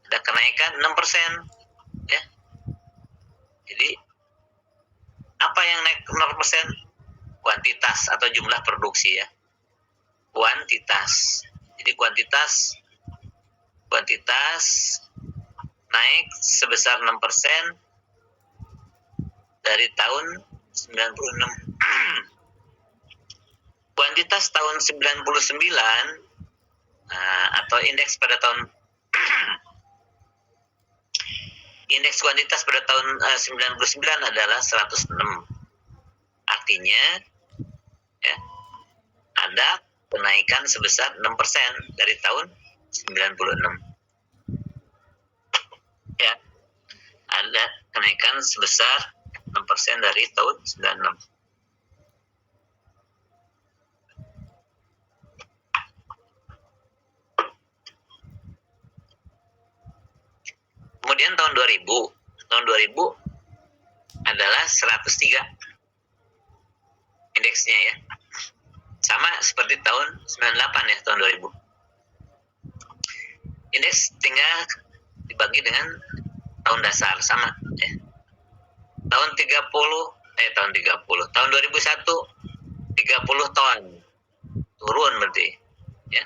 ada kenaikan 6% ya. Jadi apa yang naik 6%? Kuantitas atau jumlah produksi ya. Kuantitas. Jadi kuantitas naik sebesar 6% dari tahun 96. Kuantitas tahun 99 atau indeks pada tahun indeks kuantitas pada tahun 99 adalah 106. Artinya ya, ada kenaikan sebesar 6% dari tahun 96. Ya. Ada kenaikan sebesar 6% dari tahun 96. Kemudian tahun 2000 adalah 103 indeksnya ya. Sama seperti tahun 98 ya, tahun 2000. Indeks tinggal dibagi dengan tahun dasar sama ya. Tahun 2001 30 ton. Turun berarti ya.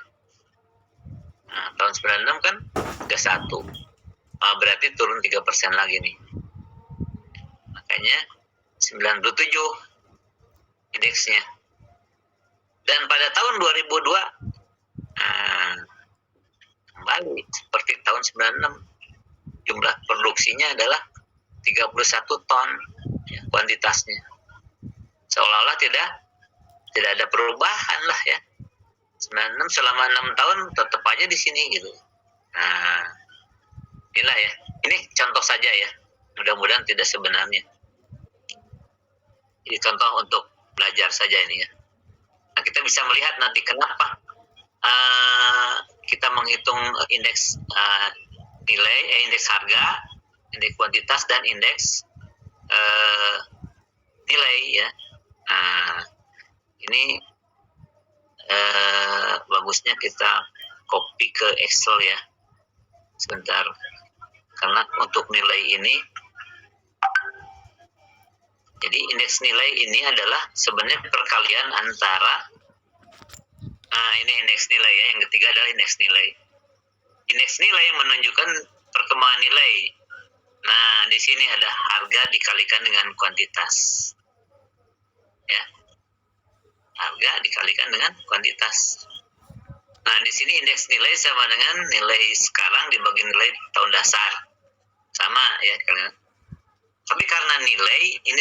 Nah, tahun 96 kan 31. Berarti turun 3% lagi nih. Makanya 97 indeksnya. Dan pada tahun 2002 kembali seperti tahun 96, jumlah produksinya adalah 31 ton ya, kuantitasnya. Seolah-olah tidak ada perubahan lah ya. 96 selama 6 tahun tetap aja di sini gitu. Nah, inilah ya. Ini contoh saja ya. Mudah-mudahan tidak sebenarnya. Jadi contoh untuk belajar saja ini ya. Nah, kita bisa melihat nanti kenapa kita menghitung indeks nilai, indeks harga, indeks kuantitas, dan indeks nilai ya. Nah, ini bagusnya kita copy ke Excel ya. Sebentar. Karena untuk nilai ini, jadi indeks nilai ini adalah sebenarnya perkalian antara, ini indeks nilai ya, yang ketiga adalah indeks nilai. Indeks nilai menunjukkan perkembangan nilai. Nah, di sini ada harga dikalikan dengan kuantitas. Ya. Harga dikalikan dengan kuantitas. Nah, di sini indeks nilai sama dengan nilai sekarang dibagi nilai tahun dasar. Sama ya, kalian. Tapi karena nilai ini